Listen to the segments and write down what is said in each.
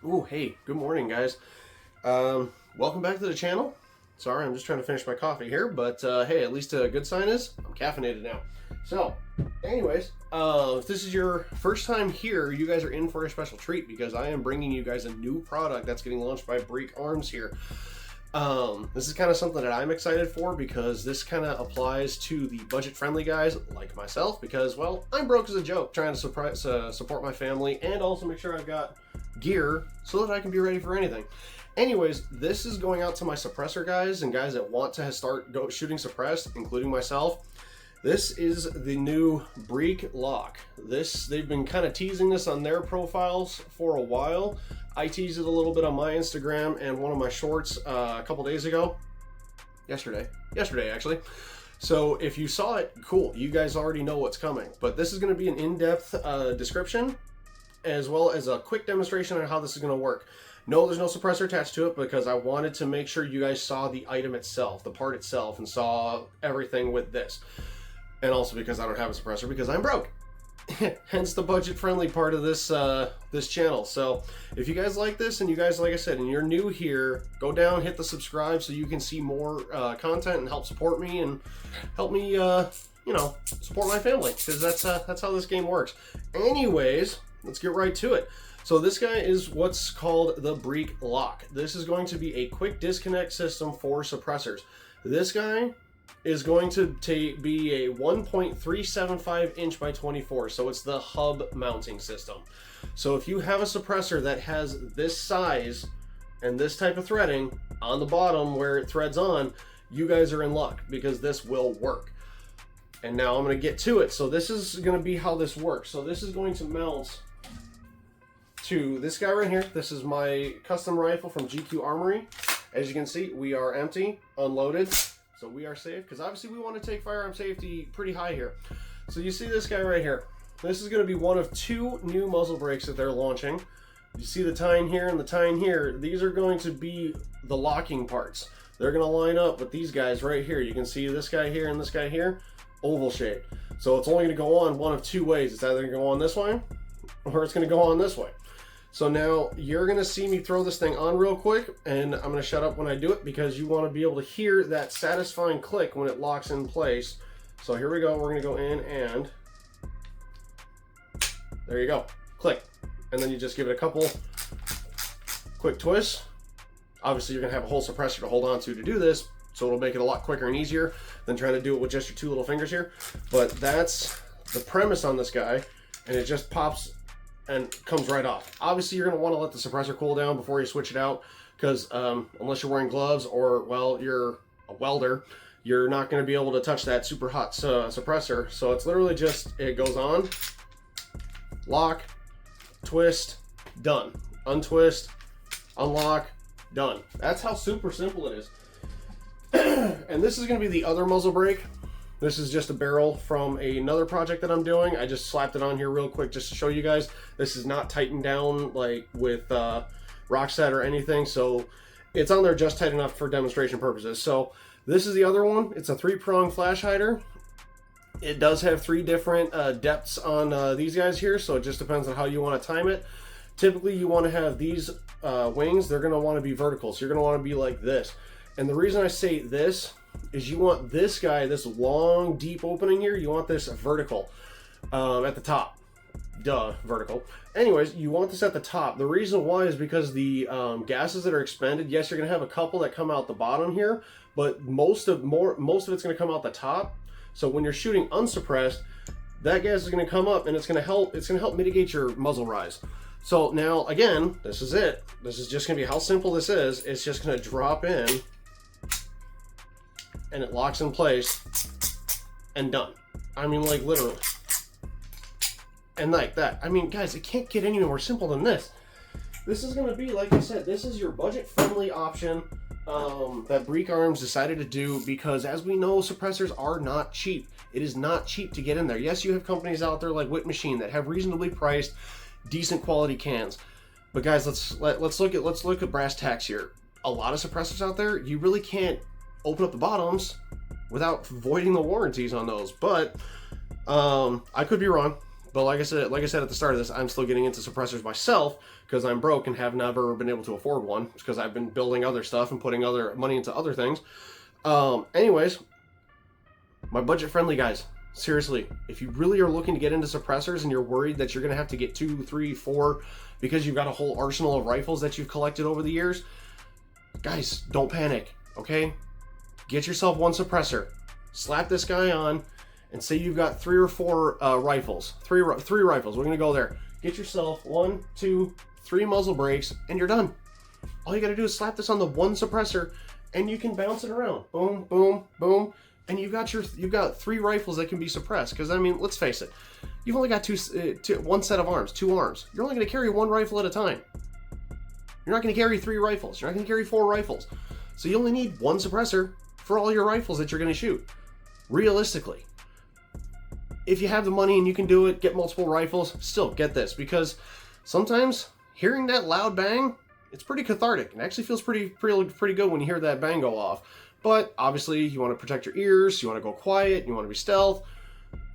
Ooh, hey, good morning, guys. Welcome back to the channel. Sorry, I'm just trying to finish my coffee here, but hey, at least a good sign is I'm caffeinated now. So, anyways, if this is your first time here, you guys are in for a special treat because I am bringing you guys a new product that's getting launched by Breek Arms here. This is kind of something that I'm excited for because this kind of applies to the budget-friendly guys like myself because, well, I'm broke as a joke trying to support my family and also make sure I've got gear so that I can be ready for anything. Anyways, this is going out to my suppressor guys and guys that want to start shooting suppressed, including myself. This is the new BreekLok. They've been kind of teasing this on their profiles for a while. I teased it a little bit on my Instagram and one of my shorts a couple days ago. Yesterday actually. So if you saw it, cool. You guys already know what's coming. But this is going to be an in-depth description as well as a quick demonstration on how this is going to work. No, there's no suppressor attached to it because I wanted to make sure you guys saw the item itself, the part itself, and saw everything with this. And also because I don't have a suppressor because I'm broke. Hence the budget-friendly part of this this channel. So if you guys like this and you guys, like I said, and you're new here, go down, hit the subscribe so you can see more content and help support me and help me, you know, support my family because that's how this game works. Anyways, let's get right to it. So this guy is what's called the BreekLok. This is going to be a quick disconnect system for suppressors. This guy is going to be a 1.375 inch by 24, so it's the hub mounting system. So if you have a suppressor that has this size and this type of threading on the bottom where it threads on, you guys are in luck because this will work. And now I'm going to get to it. So this is going to be how this works. So this is going to mount to this guy right here. This is my custom rifle from GQ Armory. As you can see, we are empty, unloaded, so we are safe because obviously we want to take firearm safety pretty high here. So you see this guy right here. This is going to be one of two new muzzle brakes that they're launching. You see the tine here and the tine here. These are going to be the locking parts. They're going to line up with these guys right here. You can see this guy here and this guy here, oval shaped. So it's only going to go on one of two ways. It's either going to go on this way or it's going to go on this way. So now you're going to see me throw this thing on real quick, and I'm going to shut up when I do it because you want to be able to hear that satisfying click when it locks in place. So here we go. We're going to go in and there you go. Click. And then you just give it a couple quick twists. Obviously, you're going to have a whole suppressor to hold on to do this, so it'll make it a lot quicker and easier than trying to do it with just your two little fingers here. But that's the premise on this guy, and it just pops and comes right off. Obviously, you're going to want to let the suppressor cool down before you switch it out because unless you're wearing gloves or, well, you're a welder, you're not going to be able to touch that super hot suppressor. So it's literally just, it goes on, lock, twist, done. Untwist, unlock, done. That's how super simple it is. And this is going to be the other muzzle brake. This is just a barrel from another project that I'm doing. I just slapped it on here real quick just to show you guys. This is not tightened down like with Rockset or anything, so it's on there just tight enough for demonstration purposes. So this is the other one. It's a 3-prong flash hider. It does have 3 different depths on these guys here, so it just depends on how you want to time it. Typically, you want to have these wings. They're going to want to be vertical, so you're going to want to be like this. And the reason I say this is you want this guy, this long, deep opening here, you want this vertical at the top. Duh, vertical. Anyways, you want this at the top. The reason why is because the gases that are expended, yes, you're going to have a couple that come out the bottom here, but most of it's going to come out the top. So when you're shooting unsuppressed, that gas is going to come up and it's going to help mitigate your muzzle rise. So now, again, this is it. This is just going to be how simple this is. It's just going to drop in and it locks in place and done. I mean, like, literally. And like that. I mean, guys, it can't get any more simple than this. This is going to be, like I said, this is your budget-friendly option that Breek Arms decided to do because, as we know, suppressors are not cheap. It is not cheap to get in there. Yes, you have companies out there like Whip Machine that have reasonably priced, decent quality cans. But guys, let's look at brass tacks here. A lot of suppressors out there, you really can't open up the bottoms without voiding the warranties on those. But I could be wrong. But like I said at the start of this, I'm still getting into suppressors myself because I'm broke and have never been able to afford one because I've been building other stuff and putting other money into other things. Anyways, my budget-friendly guys, seriously, if you really are looking to get into suppressors and you're worried that you're going to have to get 2, 3, 4 because you've got a whole arsenal of rifles that you've collected over the years, guys, don't panic, okay? Get yourself one suppressor, slap this guy on, and say you've got 3 or 4 rifles. Three rifles. We're going to go there. Get yourself 1, 2, 3 muzzle brakes, and you're done. All you got to do is slap this on the one suppressor, and you can bounce it around. Boom, boom, boom. And you've got 3 rifles that can be suppressed. Because, I mean, let's face it. You've only got one set of arms, 2 arms. You're only going to carry 1 rifle at a time. You're not going to carry 3 rifles. You're not going to carry 4 rifles. So you only need 1 suppressor for all your rifles that you're going to shoot. Realistically. If you have the money and you can do it, get multiple rifles, still get this. Because sometimes hearing that loud bang, it's pretty cathartic. It actually feels pretty good when you hear that bang go off. But obviously you want to protect your ears, you want to go quiet, you want to be stealth,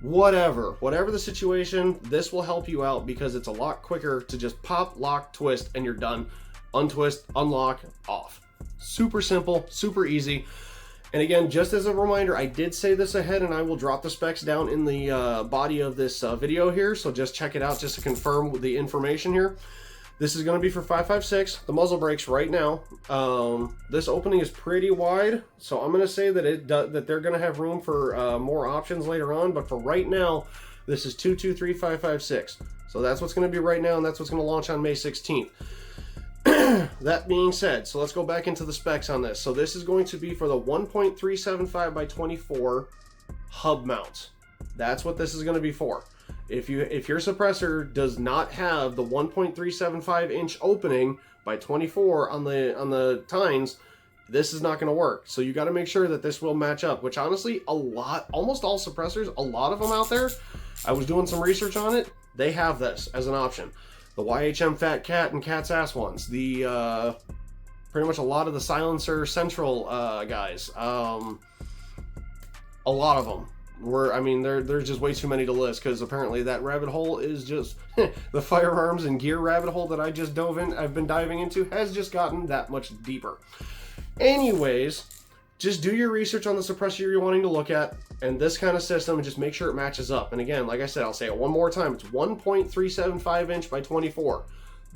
whatever the situation, this will help you out because it's a lot quicker to just pop, lock, twist, and you're done. Untwist, unlock, off. Super simple, super easy. And again, just as a reminder, I did say this ahead, and I will drop the specs down in the body of this video here, so just check it out just to confirm the information here. This is going to be for 5.56, the muzzle brakes right now. This opening is pretty wide, so I'm going to say that that they're going to have room for more options later on, but for right now, this is 223 5.56. So that's what's going to be right now, and that's what's going to launch on May 16th. That being said, so let's go back into the specs on this. So this is going to be for the 1.375 by 24 hub mounts. That's what this is going to be for. If your suppressor does not have the 1.375 inch opening by 24 on the tines, this is not going to work. So you got to make sure that this will match up, which honestly, almost all suppressors, a lot of them out there, I was doing some research on it, they have this as an option. The YHM Fat Cat and Cat's Ass ones, the pretty much a lot of the Silencer Central guys, a lot of them were, I mean, there's just way too many to list because apparently that rabbit hole is just the firearms and gear rabbit hole that I've been diving into has just gotten that much deeper. Anyways, just do your research on the suppressor you're wanting to look at and this kind of system and just make sure it matches up. And again, like I said, I'll say it one more time. It's 1.375 inch by 24.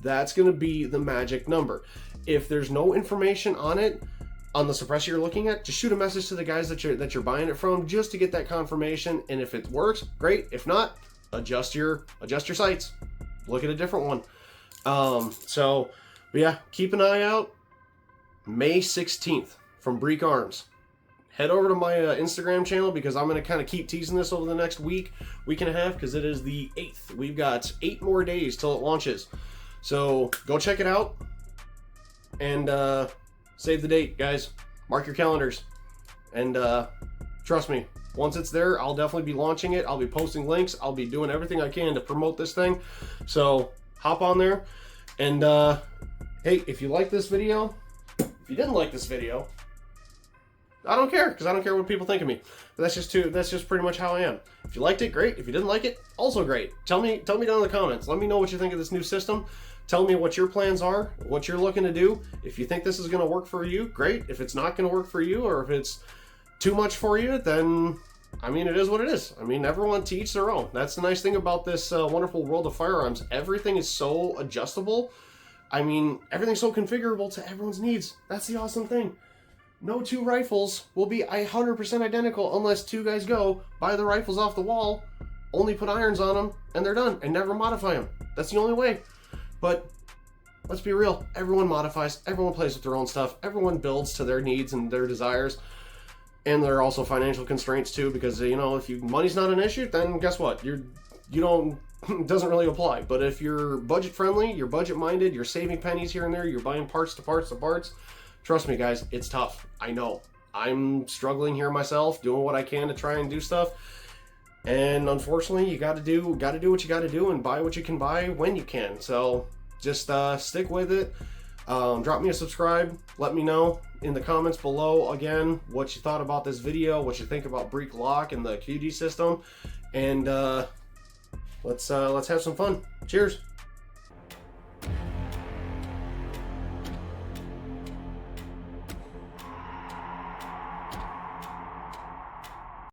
That's going to be the magic number. If there's no information on it, on the suppressor you're looking at, just shoot a message to the guys that you're buying it from just to get that confirmation. And if it works, great. If not, adjust your sights. Look at a different one. But yeah, keep an eye out. May 16th. From Breek Arms. Head over to my Instagram channel because I'm going to kind of keep teasing this over the next week and a half because it is the 8th. We've got 8 more days till it launches. So go check it out and save the date, guys. Mark your calendars. And trust me, once it's there, I'll definitely be launching it. I'll be posting links. I'll be doing everything I can to promote this thing. So hop on there. And hey, if you like this video, if you didn't like this video, I don't care, because I don't care what people think of me. But that's just pretty much how I am. If you liked it, great. If you didn't like it, also great. Tell me down in the comments. Let me know what you think of this new system. Tell me what your plans are, what you're looking to do. If you think this is going to work for you, great. If it's not going to work for you, or if it's too much for you, then, I mean, it is what it is. I mean, everyone to each their own. That's the nice thing about this wonderful world of firearms. Everything is so adjustable. I mean, everything's so configurable to everyone's needs. That's the awesome thing. No 2 rifles will be 100% identical unless 2 guys go, buy the rifles off the wall, only put irons on them, and they're done, and never modify them. That's the only way. But let's be real. Everyone modifies. Everyone plays with their own stuff. Everyone builds to their needs and their desires. And there are also financial constraints too, because, you know, if money's not an issue, then guess what? You don't, it doesn't really apply. But if you're budget friendly, you're budget minded, you're saving pennies here and there, you're buying parts to parts to parts, trust me, guys, it's tough. I know. I'm struggling here myself, doing what I can to try and do stuff. And unfortunately, you got to do what you got to do and buy what you can buy when you can. So just stick with it. Drop me a subscribe. Let me know in the comments below, again, what you thought about this video, what you think about BreekLok and the QD system. And let's have some fun. Cheers.